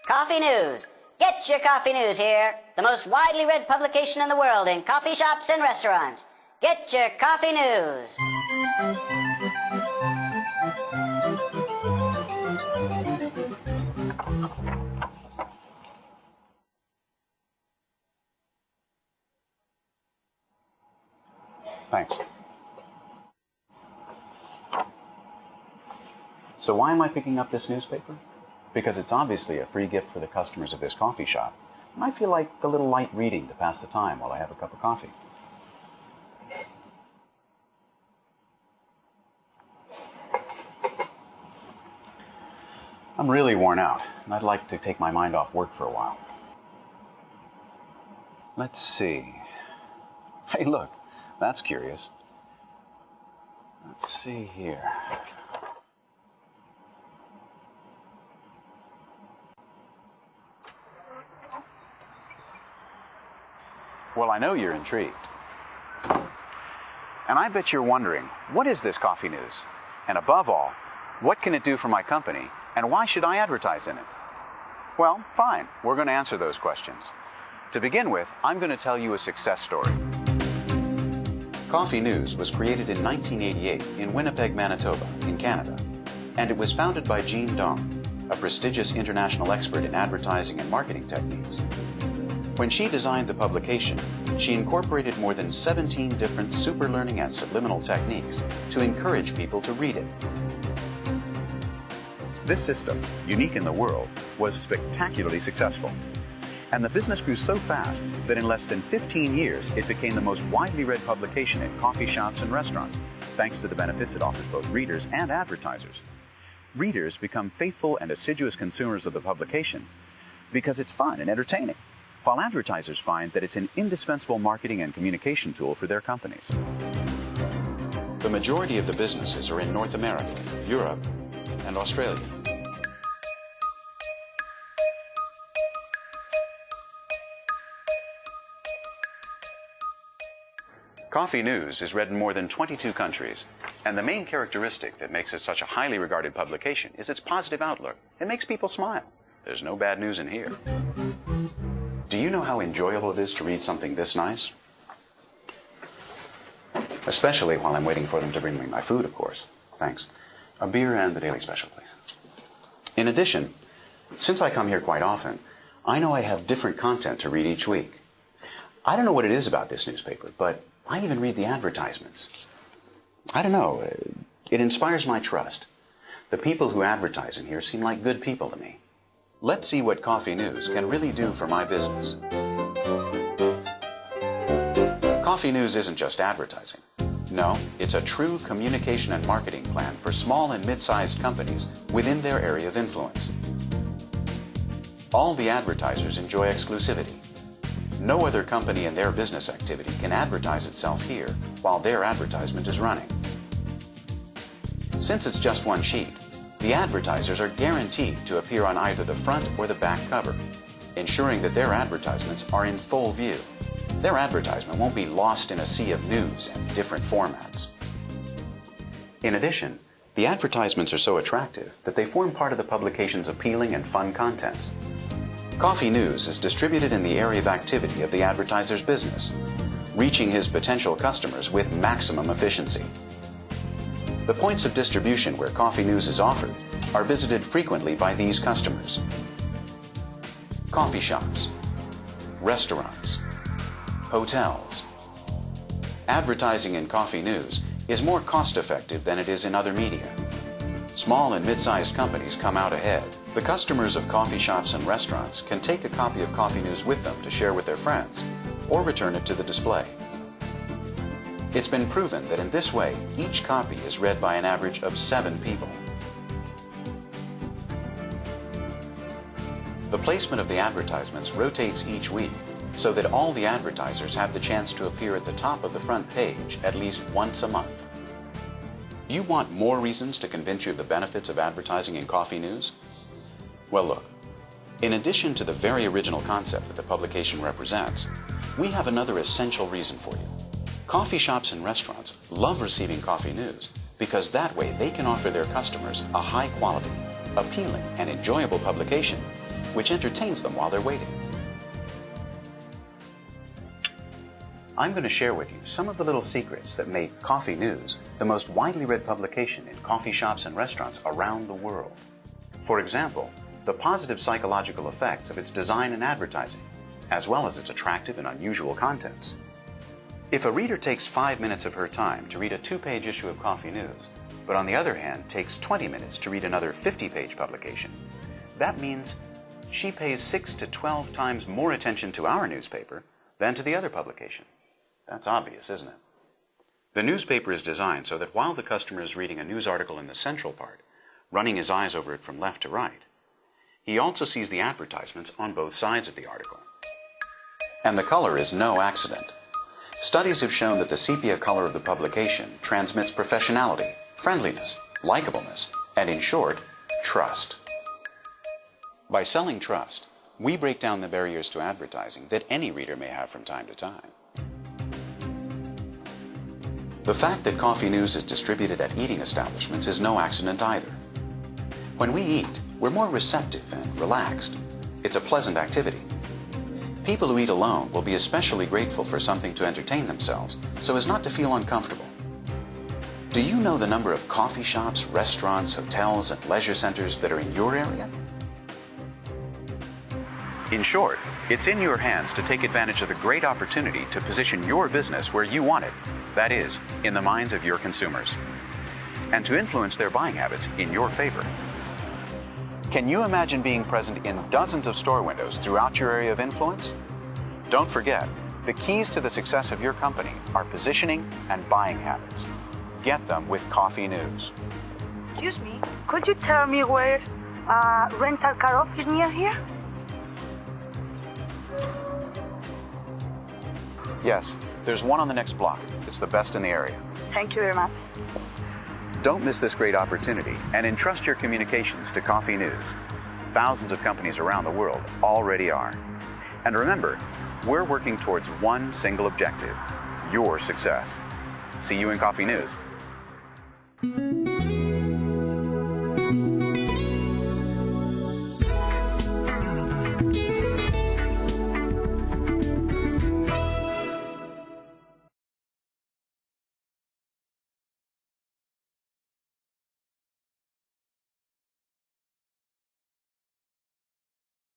Coffee News. Get your coffee news here. The most widely read publication in the world in coffee shops and restaurants. Get your coffee news. Thanks. So why am I picking up this newspaper? Because it's obviously a free gift for the customers of this coffee shop. And I feel like a little light reading to pass the time while I have a cup of coffee. I'm really worn out, and I'd like to take my mind off work for a while. Let's see. Hey, look, that's curious. Let's see here. Well, I know you're intrigued. And I bet you're wondering, what is this coffee news? And above all, what can it do for my company? And why should I advertise in it? Well, fine. We're going to answer those questions. To begin with, I'm going to tell you a success story. Coffee News was created in 1988 in Winnipeg, Manitoba, in Canada. And it was founded by Jean Dong, a prestigious international expert in advertising and marketing techniques. When she designed the publication, she incorporated more than 17 different super learning and subliminal techniques to encourage people to read it. This system, unique in the world, was spectacularly successful. And the business grew so fast that in less than 15 years, it became the most widely read publication in coffee shops and restaurants, thanks to the benefits it offers both readers and advertisers. Readers become faithful and assiduous consumers of the publication because it's fun and entertaining, while advertisers find that it's an indispensable marketing and communication tool for their companies. The majority of the businesses are in North America, Europe, and Australia. Coffee News is read in more than 22 countries, and the main characteristic that makes it such a highly regarded publication is its positive outlook. It makes people smile. There's no bad news in here. Do you know how enjoyable it is to read something this nice? Especially while I'm waiting for them to bring me my food, of course. Thanks. A beer and the daily special, please. In addition, since I come here quite often, I know I have different content to read each week. I don't know what it is about this newspaper, but I even read the advertisements. I don't know. It inspires my trust. The people who advertise in here seem like good people to me. Let's see what Coffee News can really do for my business. Coffee News isn't just advertising. No, it's a true communication and marketing plan for small and mid-sized companies within their area of influence. All the advertisers enjoy exclusivity. No other company in their business activity can advertise itself here while their advertisement is running. Since it's just one sheet, the advertisers are guaranteed to appear on either the front or the back cover, ensuring that their advertisements are in full view. Their advertisement won't be lost in a sea of news and different formats. In addition, the advertisements are so attractive that they form part of the publication's appealing and fun contents. Coffee News is distributed in the area of activity of the advertiser's business, reaching his potential customers with maximum efficiency. The points of distribution where Coffee News is offered are visited frequently by these customers: coffee shops, restaurants, hotels. Advertising in Coffee News is more cost-effective than it is in other media. Small and mid-sized companies come out ahead. The customers of coffee shops and restaurants can take a copy of Coffee News with them to share with their friends, or return it to the display. It's been proven that in this way, each copy is read by an average of 7 people. The placement of the advertisements rotates each week, so that all the advertisers have the chance to appear at the top of the front page at least once a month. You want more reasons to convince you of the benefits of advertising in Coffee News? Well, look, in addition to the very original concept that the publication represents, we have another essential reason for you. Coffee shops and restaurants love receiving Coffee News because that way they can offer their customers a high-quality, appealing, and enjoyable publication which entertains them while they're waiting. I'm going to share with you some of the little secrets that make Coffee News the most widely read publication in coffee shops and restaurants around the world. For example, the positive psychological effects of its design and advertising, as well as its attractive and unusual contents. If a reader takes 5 minutes of her time to read a 2-page issue of Coffee News, but on the other hand takes 20 minutes to read another 50-page publication, that means she pays 6 to 12 times more attention to our newspaper than to the other publication. That's obvious, isn't it? The newspaper is designed so that while the customer is reading a news article in the central part, running his eyes over it from left to right, he also sees the advertisements on both sides of the article. And the color is no accident. Studies have shown that the sepia color of the publication transmits professionality, friendliness, likableness, and in short, trust. By selling trust, we break down the barriers to advertising that any reader may have from time to time. The fact that Coffee News is distributed at eating establishments is no accident either. When we eat, we're more receptive and relaxed. It's a pleasant activity. People who eat alone will be especially grateful for something to entertain themselves so as not to feel uncomfortable. Do you know the number of coffee shops, restaurants, hotels, and leisure centers that are in your area? In short, it's in your hands to take advantage of the great opportunity to position your business where you want it, that is, in the minds of your consumers, and to influence their buying habits in your favor. Can you imagine being present in dozens of store windows throughout your area of influence? Don't forget, the keys to the success of your company are positioning and buying habits. Get them with Coffee News. Excuse me, could you tell me where a rental car office near here? Yes, there's one on the next block. It's the best in the area. Thank you very much. Don't miss this great opportunity and entrust your communications to Coffee News. Thousands of companies around the world already are. And remember, we're working towards one single objective, your success. See you in Coffee News.